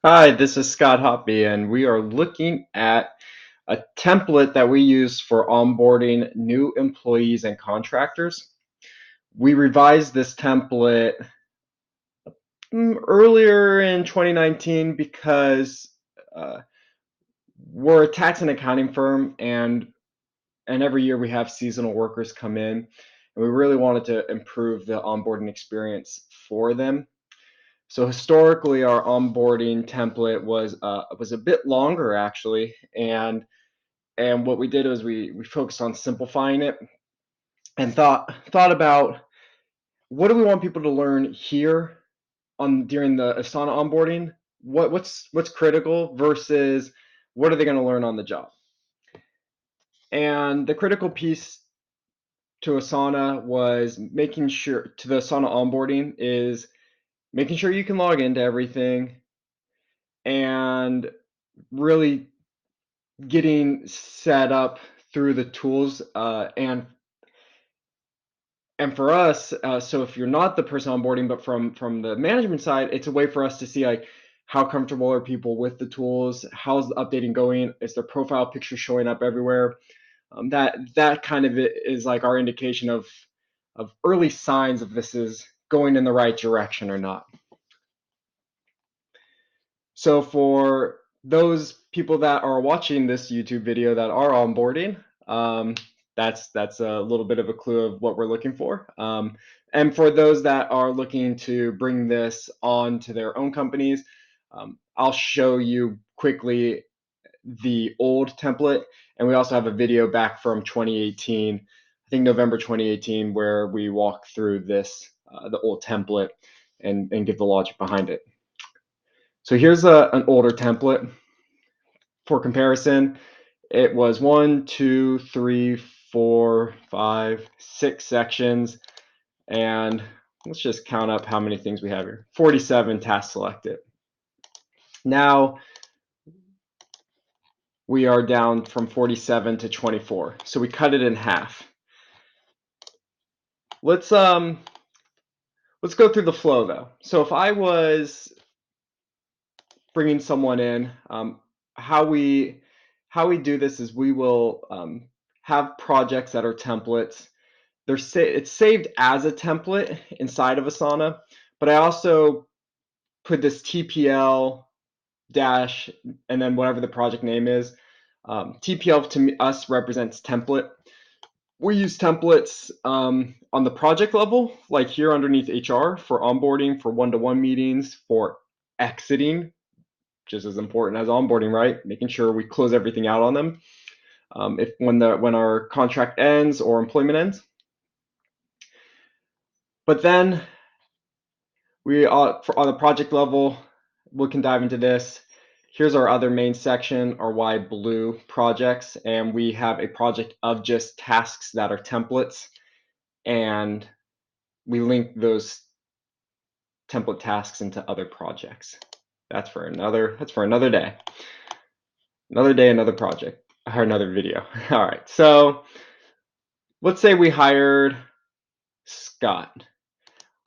Hi, this is Scott Hoppy, and we are looking at a template that we use for onboarding new employees and contractors. We revised this template earlier in 2019 because uh, we're a tax and accounting firm, and every year we have seasonal workers come in, and we really wanted to improve the onboarding experience for them. So historically, our onboarding template was a bit longer actually, and what we did was we focused on simplifying it and thought about what do we want people to learn here on during the Asana onboarding? What's critical versus what are they going to learn on the job? And the critical piece to Asana was making sure to the Asana onboarding is making sure you can log into everything and really getting set up through the tools and for us, so if you're not the person onboarding, but from the management side, it's a way for us to see like how comfortable are people with the tools, how's the updating going, is their profile picture showing up everywhere. That kind of is like our indication of early signs of this is going in the right direction or not. So for those people that are watching this YouTube video that are onboarding, that's a little bit of a clue of what we're looking for. And for those that are looking to bring this on to their own companies, I'll show you quickly the old template, and we also have a video back from 2018, I think November 2018, where we walk through this the old template and give the logic behind it. So here's an older template for comparison. It was 1, 2, 3, 4, 5, 6 sections, and let's just count up how many things we have here. 47 tasks selected. Now we are down from 47 to 24, so we cut it in half. Let's go through the flow though. So if I was bringing someone in, how we do this is we will have projects that are templates. It's saved as a template inside of Asana, but I also put this TPL dash and then whatever the project name is. TPL to us represents template. We use templates on the project level, like here underneath HR for onboarding, for one-to-one meetings, for exiting, just as important as onboarding, right? Making sure we close everything out on them. If when our contract ends or employment ends. But then we on the project level, we can dive into this. Here's our other main section, our Y blue projects, and we have a project of just tasks that are templates, and we link those template tasks into other projects. That's for another day. Another day, another project, or another video. All right, so let's say we hired Scott.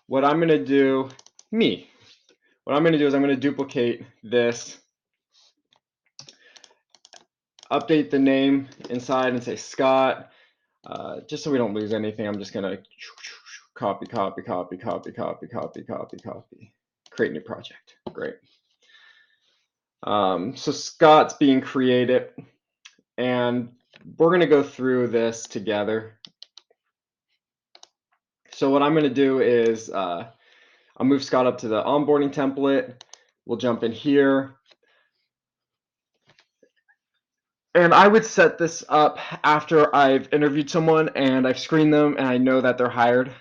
What I'm gonna do, what I'm gonna do is I'm gonna duplicate this, update the name inside and say Scott. Just so we don't lose anything, I'm just gonna copy, copy, copy, copy, copy, copy, copy, copy. Create new project. Great. So Scott's being created, and we're gonna go through this together. So what I'm gonna do is I'll move Scott up to the onboarding template. We'll jump in here. And I would set this up after I've interviewed someone and I've screened them and I know that they're hired.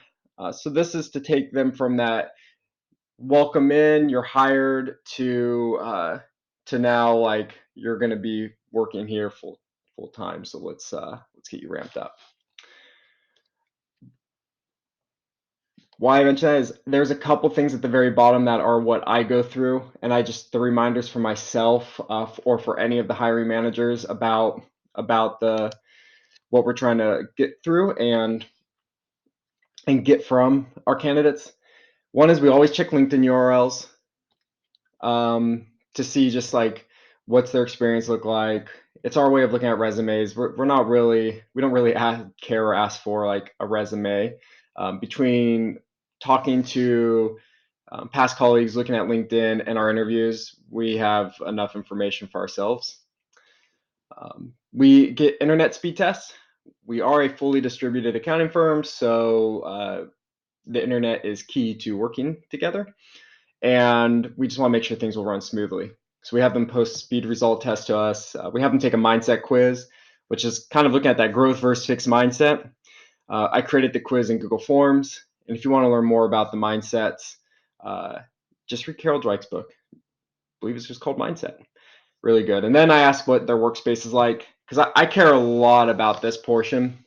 So this is to take them from that welcome in, you're hired to now like you're going to be working here full time. So let's get you ramped up. Why I mention that is there's a couple things at the very bottom that are what I go through, and the reminders for myself or for any of the hiring managers about the what we're trying to get through and get from our candidates. One is we always check LinkedIn URLs to see just like what's their experience look like. It's our way of looking at resumes. We're not really, we don't really care or ask for like a resume. Between talking to past colleagues, looking at LinkedIn, and our interviews, we have enough information for ourselves. We get internet speed tests. We are a fully distributed accounting firm, so the internet is key to working together. And we just want to make sure things will run smoothly. So we have them post speed result test to us. We have them take a mindset quiz, which is kind of looking at that growth versus fixed mindset. I created the quiz in Google Forms. And if you want to learn more about the mindsets, just read Carol Dweck's book. I believe it's just called Mindset. Really good. And then I ask what their workspace is like, because I care a lot about this portion.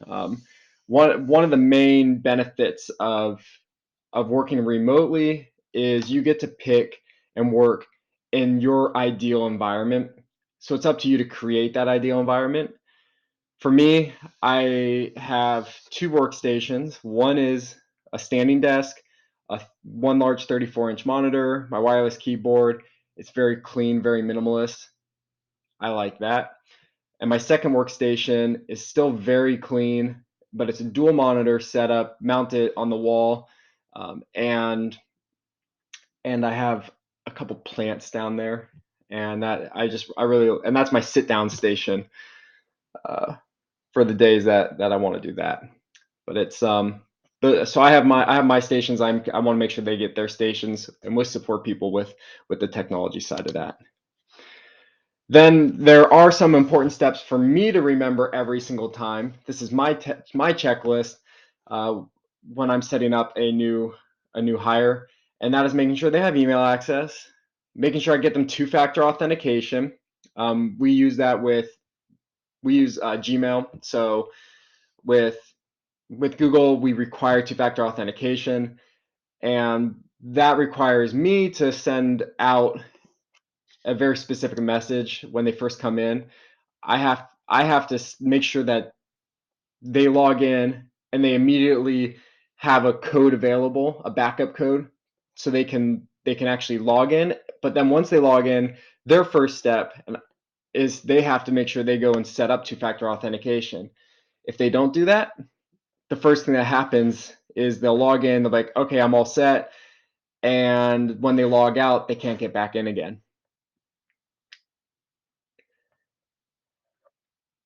One of the main benefits of working remotely is you get to pick and work in your ideal environment. So it's up to you to create that ideal environment. For me, I have two workstations. One is a standing desk, one large 34-inch monitor, my wireless keyboard. It's very clean, very minimalist. I like that. And my second workstation is still very clean, but it's a dual monitor setup mounted on the wall. And I have a couple plants down there, and that I really, and that's my sit down station for the days that I want to do that. But it's so I have my stations. I want to make sure they get their stations, and we support people with the technology side of that. Then there are some important steps for me to remember every single time. This is my checklist when I'm setting up a new hire, and that is making sure they have email access, making sure I get them two-factor authentication. We use Gmail. So with Google, we require two-factor authentication, and that requires me to send out a very specific message when they first come in. I have to make sure that they log in and they immediately have a code available, a backup code, so they can actually log in. But then once they log in, their first step is they have to make sure they go and set up two-factor authentication. If they don't do that, the first thing that happens is they'll log in, they're like, okay, I'm all set. And when they log out, they can't get back in again.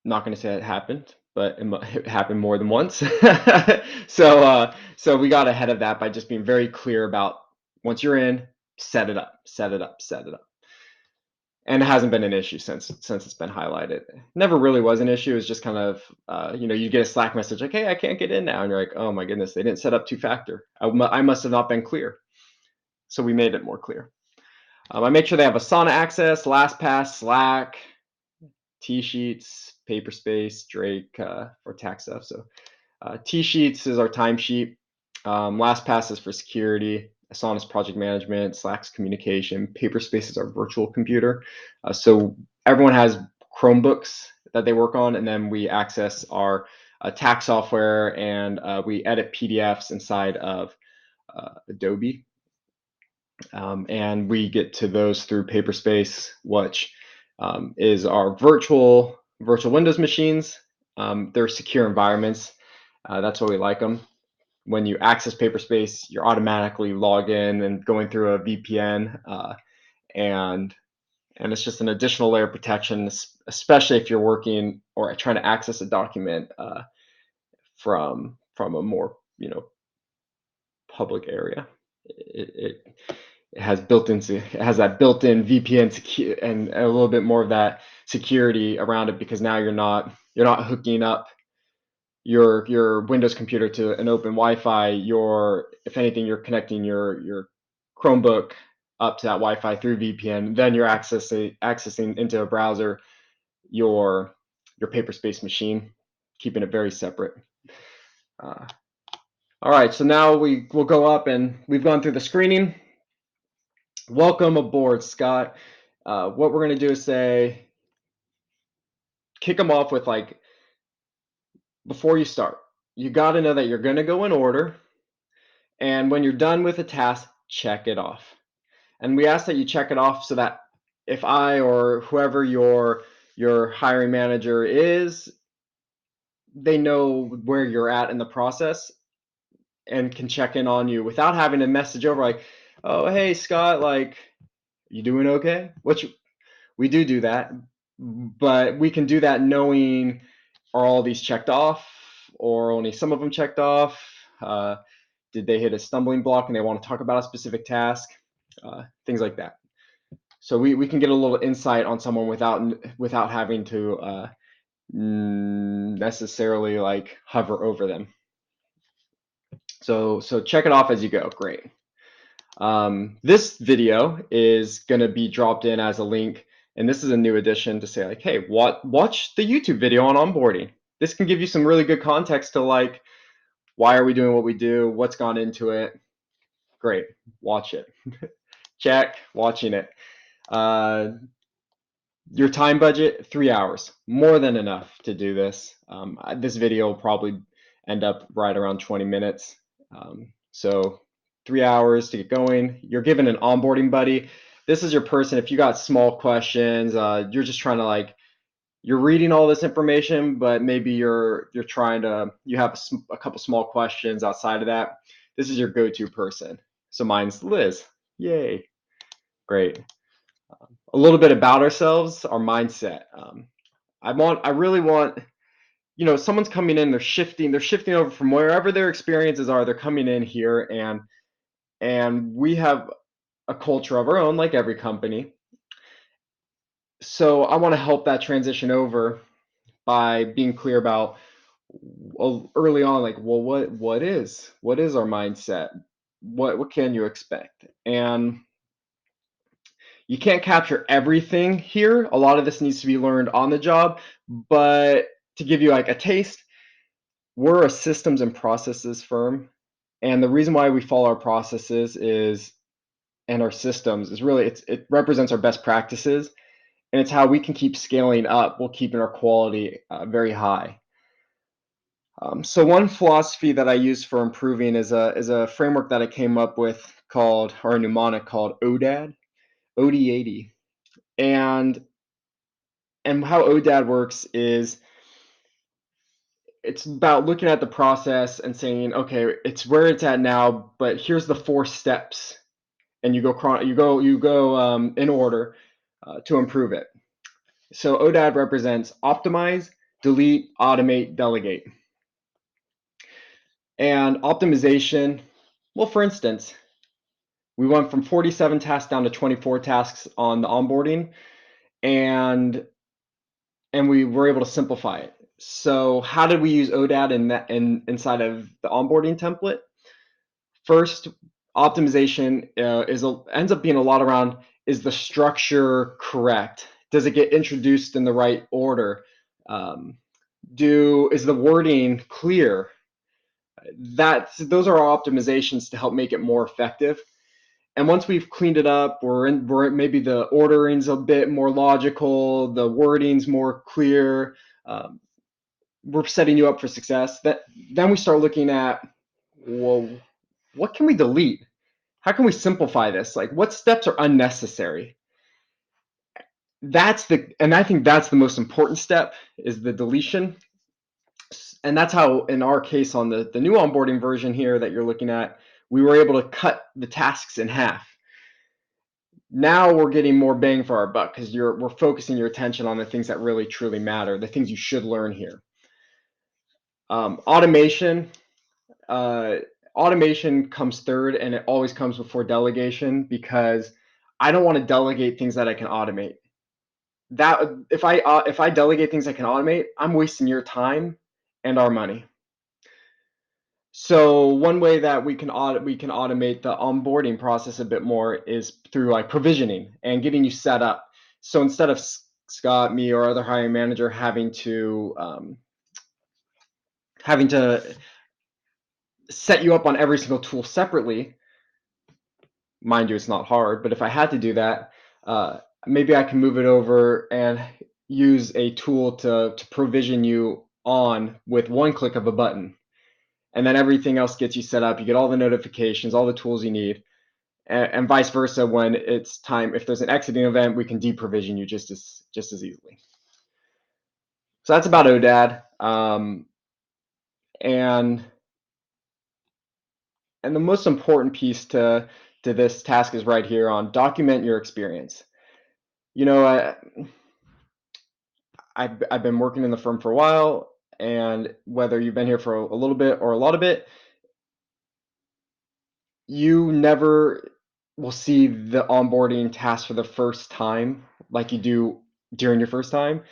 Not going to say it happened, but it happened more than once. So we got ahead of that by just being very clear about once you're in, set it up, set it up, set it up. And it hasn't been an issue since it's been highlighted. Never really was an issue. It's just kind of, you get a Slack message like, hey, I can't get in now. And you're like, oh my goodness, they didn't set up two-factor. I must have not been clear. So we made it more clear. I make sure they have Asana access, LastPass, Slack, T-Sheets, Paperspace, Drake for tax stuff. So T-Sheets is our timesheet. LastPass is for security. Asana's project management. Slack's communication. Paperspace is our virtual computer. So everyone has Chromebooks that they work on, and then we access our tax software, and we edit PDFs inside of Adobe. And we get to those through Paperspace, which is our virtual Windows machines. They're secure environments. That's why we like them. When you access Paperspace, you're automatically logged in and going through a VPN, and it's just an additional layer of protection, especially if you're working or trying to access a document from a more public area. It has that built-in VPN and a little bit more of that security around it, because now you're not hooking up your Windows computer to an open Wi-Fi. If anything, you're connecting your Chromebook up to that Wi-Fi through VPN. Then you're accessing into a browser your Paperspace machine, keeping it very separate. All right, so now we'll go up, and we've gone through the screening. Welcome aboard, Scott. What we're going to do is kick them off with, like, before you start, you got to know that you're going to go in order. And when you're done with a task, check it off. And we ask that you check it off so that if I or whoever your hiring manager is, they know where you're at in the process and can check in on you without having to message over like, oh, hey, Scott, like, you doing okay? We do that, but we can do that knowing, are all these checked off or only some of them checked off? Did they hit a stumbling block and they want to talk about a specific task? Things like that. So we can get a little insight on someone without having to necessarily like hover over them. So check it off as you go. Great. This video is going to be dropped in as a link, and this is a new addition to say like, hey, watch the YouTube video on onboarding. This can give you some really good context to like, why are we doing what we do? What's gone into it? Great, watch it. Check, watching it. Your time budget, 3 hours, more than enough to do this. This video will probably end up right around 20 minutes. So 3 hours to get going. You're given an onboarding buddy. This is your person. If you got small questions, you're just trying to like, you're reading all this information, but maybe you have a couple small questions outside of that. This is your go-to person. So mine's Liz. Yay. Great. A little bit about ourselves, our mindset. I really want, someone's coming in, they're shifting over from wherever their experiences are. They're coming in here, and we have a culture of our own, like every company. So I want to help that transition over by being clear about early on, like, well, what is our mindset? What can you expect? And you can't capture everything here. A lot of this needs to be learned on the job, but to give you like a taste, we're a systems and processes firm. And the reason why we follow our processes and our systems is really, it represents our best practices, and it's how we can keep scaling up while keeping our quality very high. So one philosophy that I use for improving is a framework that I came up with or a mnemonic called ODAD, OD80. And how ODAD works is it's about looking at the process and saying, okay, it's where it's at now, but here's the 4 steps, and you go in order to improve it. So ODAD represents optimize, delete, automate, delegate. And optimization, well, for instance, we went from 47 tasks down to 24 tasks on the onboarding, and we were able to simplify it. So how did we use ODAD inside of the onboarding template? First, optimization ends up being a lot around, is the structure correct? Does it get introduced in the right order? Is the wording clear? Those are our optimizations to help make it more effective. And once we've cleaned it up, maybe the ordering's a bit more logical, the wording's more clear, we're setting you up for success. Then we start looking at, well, what can we delete? How can we simplify this? Like, what steps are unnecessary? And I think that's the most important step, is the deletion. And that's how, in our case, on the new onboarding version here that you're looking at, we were able to cut the tasks in half. Now we're getting more bang for our buck because we're focusing your attention on the things that really truly matter, the things you should learn here. Automation comes third, and it always comes before delegation, because I don't want to delegate things that I can automate. That if I delegate things I can automate, I'm wasting your time and our money. So one way that we can automate the onboarding process a bit more is through like provisioning and getting you set up. So instead of Scott, me, or other hiring manager having to set you up on every single tool separately, mind you, it's not hard, but if I had to do that, maybe I can move it over and use a tool to provision you on with one click of a button. And then everything else gets you set up. You get all the notifications, all the tools you need. and vice versa. When it's time, if there's an exiting event, we can deprovision you just as easily. So that's about ODAD. And the most important piece to this task is right here on document your experience. You know, I've been working in the firm for a while, and whether you've been here for a little bit or a lot of it, you never will see the onboarding task for the first time like you do during your first time.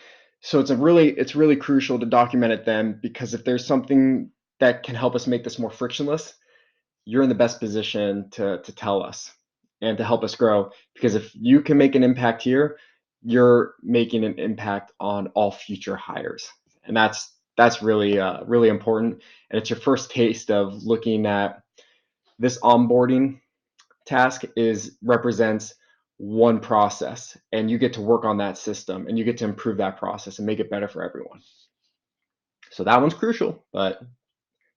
So it's really crucial to document it then, because if there's something that can help us make this more frictionless, you're in the best position to tell us and to help us grow. Because if you can make an impact here, you're making an impact on all future hires, and that's really really important. And it's your first taste of looking at this onboarding task is represents one process, and you get to work on that system and you get to improve that process and make it better for everyone. So that one's crucial, but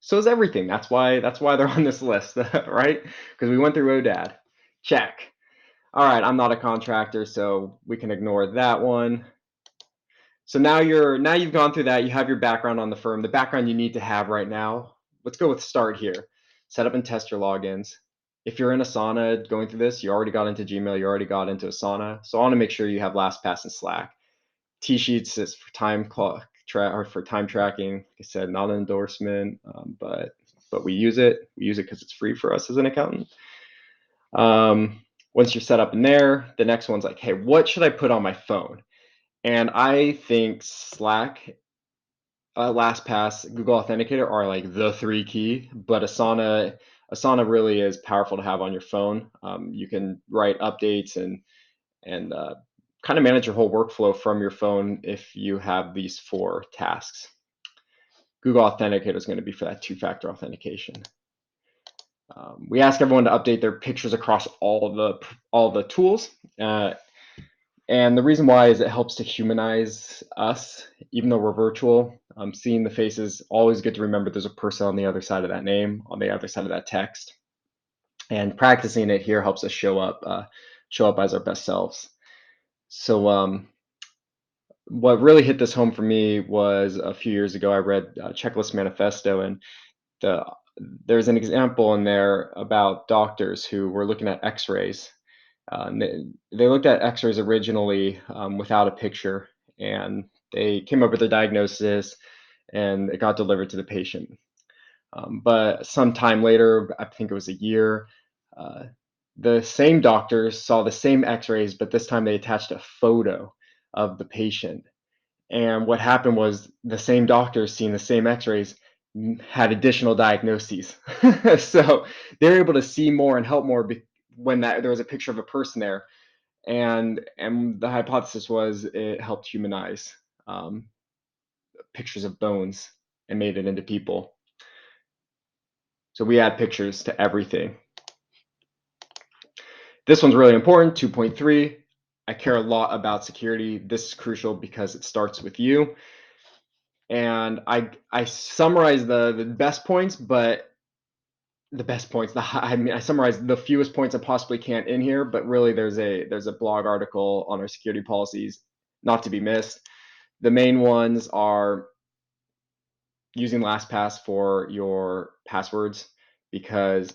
so is everything. That's why they're on this list, right? Because we went through ODAD. Check. All right, I'm not a contractor, so we can ignore that one. So now you've gone through that. You have your background on the firm, the background you need to have right now. Let's go with start here. Set up and test your logins. If you're in Asana going through this, you already got into Gmail, you already got into Asana. So I want to make sure you have LastPass and Slack. T-Sheets is for time clock or for time tracking. Like I said, not an endorsement, but we use it. We use it because it's free for us as an accountant. Once you're set up in there, the next one's like, hey, what should I put on my phone? And I think Slack, LastPass, Google Authenticator are like the three key, but Asana really is powerful to have on your phone. You can write updates and kind of manage your whole workflow from your phone if you have these four tasks. Google Authenticator is going to be for that two-factor authentication. We ask everyone to update their pictures across all the tools. And the reason why is it helps to humanize us, even though we're virtual. Seeing the faces, always good to remember there's a person on the other side of that name, on the other side of that text. And practicing it here helps us show up as our best selves. So what really hit this home for me was a few years ago. I read Checklist Manifesto, and there's an example in there about doctors who were looking at X-rays. They looked at X-rays originally without a picture, and they came up with a diagnosis, and it got delivered to the patient. But some time later, I think it was a year, uh, the same doctors saw the same X-rays, but this time they attached a photo of the patient. And what happened was the same doctors seeing the same X-rays had additional diagnoses. So they're able to see more and help more when there was a picture of a person there. And the hypothesis was it helped humanize pictures of bones and made it into people. So we add pictures to everything. This one's really important, 2.3. I care a lot about security. This is crucial because it starts with you. And I summarize the best points, but the best points, I summarized the fewest points I possibly can in here, but really there's a blog article on our security policies not to be missed. The main ones are using LastPass for your passwords, because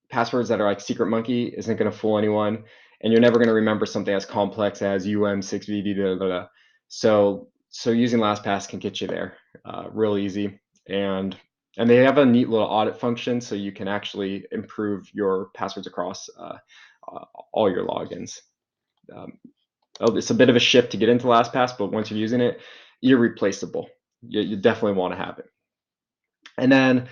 passwords that are like Secret Monkey isn't going to fool anyone, and you're never going to remember something as complex as UM6VD. Blah, blah, blah. So using LastPass can get you there real easy, and they have a neat little audit function, so you can actually improve your passwords across all your logins. It's a bit of a shift to get into LastPass, but once you're using it, irreplaceable. You definitely want to have it. And then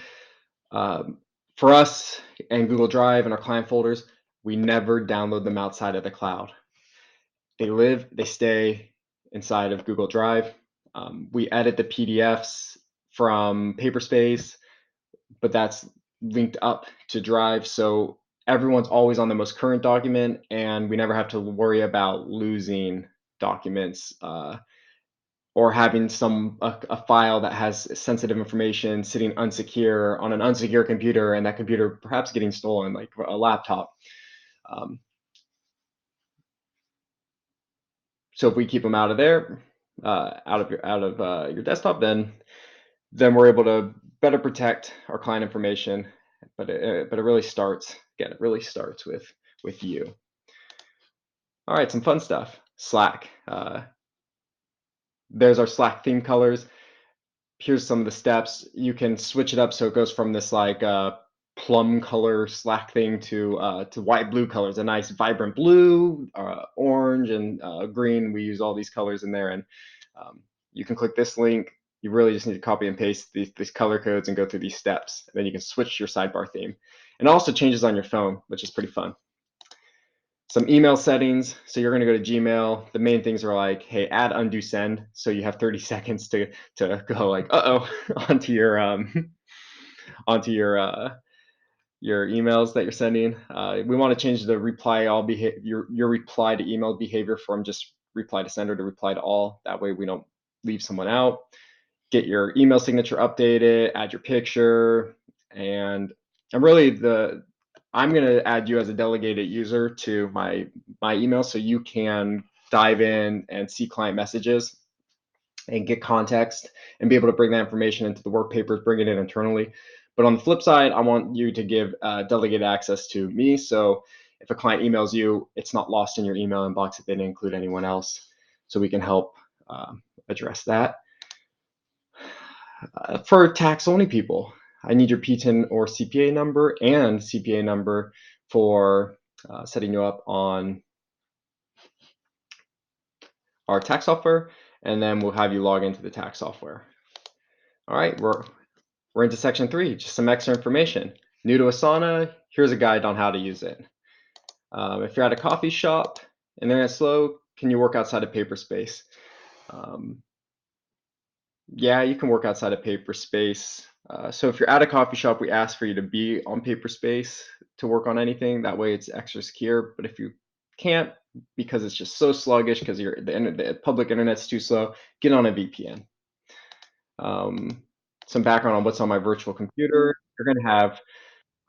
for us and Google Drive and our client folders, we never download them outside of the cloud. They stay inside of Google Drive. We edit the PDFs from Paperspace, but that's linked up to Drive. So everyone's always on the most current document, and we never have to worry about losing documents or having a file that has sensitive information sitting unsecure on an unsecure computer, and that computer perhaps getting stolen, like a laptop. So if we keep them out of there, out of your desktop, then we're able to better protect our client information. But it really starts again. It really starts with you. All right, some fun stuff. Slack. There's our Slack theme colors. Here's some of the steps. You can switch it up so it goes from this like plum color Slack thing to white blue colors, a nice vibrant blue, orange, and green. We use all these colors in there, and you can click this link. You really just need to copy and paste these color codes and go through these steps. And then you can switch your sidebar theme. And it also changes on your phone, which is pretty fun. Some email settings. So you're going to go to Gmail. The main things are like, hey, add undo send. So you have 30 seconds to go like, onto your onto your emails that you're sending. We want to change the reply all your reply to email behavior from just reply to sender to reply to all. That way we don't leave someone out. Get your email signature updated, add your picture, and I'm going to add you as a delegated user to my email so you can dive in and see client messages and get context and be able to bring that information into the work papers, bring it in internally. But on the flip side, I want you to give delegated access to me. So if a client emails you, it's not lost in your email inbox if they didn't include anyone else. So we can help address that. For tax-only people, I need your PTIN or CPA number and CPA number for setting you up on our tax software, and then we'll have you log into the tax software. All right, we're into section 3, just some extra information. New to Asana, here's a guide on how to use it. If you're at a coffee shop and they're slow, can you work outside of Paperspace? Yeah, you can work outside of Paperspace. So if you're at a coffee shop, we ask for you to be on Paperspace to work on anything. That way it's extra secure. But if you can't, because it's just so sluggish, because the public internet's too slow, get on a VPN. Some background on what's on my virtual computer. You're going to have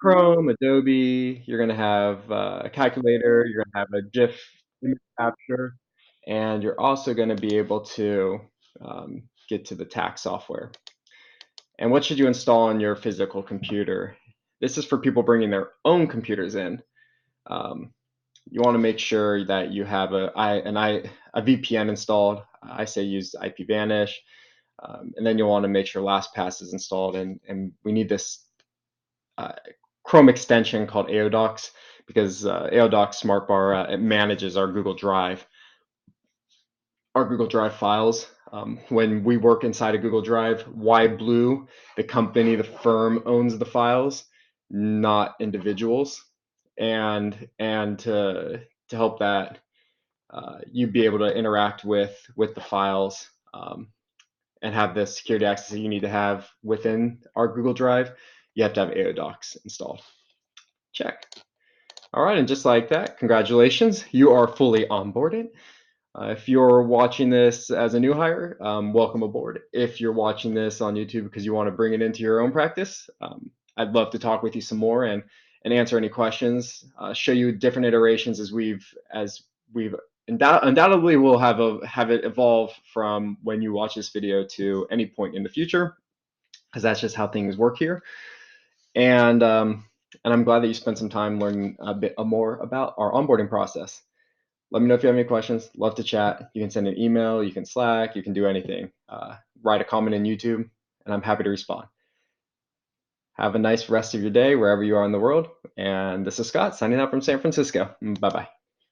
Chrome, Adobe, you're going to have a calculator, you're going to have a GIF image capture, and you're also going to be able to get to the tax software. And what should you install on your physical computer? This is for people bringing their own computers in. You want to make sure that you have a VPN installed. I say use IPVanish. And then you'll want to make sure LastPass is installed. And we need this Chrome extension called AODocs because AODocs SmartBar it manages our Google Drive files. When we work inside a Google Drive, Blue, the company, the firm owns the files, not individuals. And to help that, you'd be able to interact with the files and have the security access that you need to have within our Google Drive. You have to have AODocs installed. Check. All right, and just like that, congratulations, you are fully onboarded. If you're watching this as a new hire, welcome aboard. If you're watching this on YouTube because you want to bring it into your own practice, I'd love to talk with you some more and answer any questions, show you different iterations as we've undoubtedly will have it evolve from when you watch this video to any point in the future, because that's just how things work here. And I'm glad that you spent some time learning a bit more about our onboarding process. Let me know if you have any questions. Love to chat. You can send an email, you can Slack, you can do anything. Write a comment in YouTube, and I'm happy to respond. Have a nice rest of your day wherever you are in the world. And this is Scott signing out from San Francisco. Bye-bye.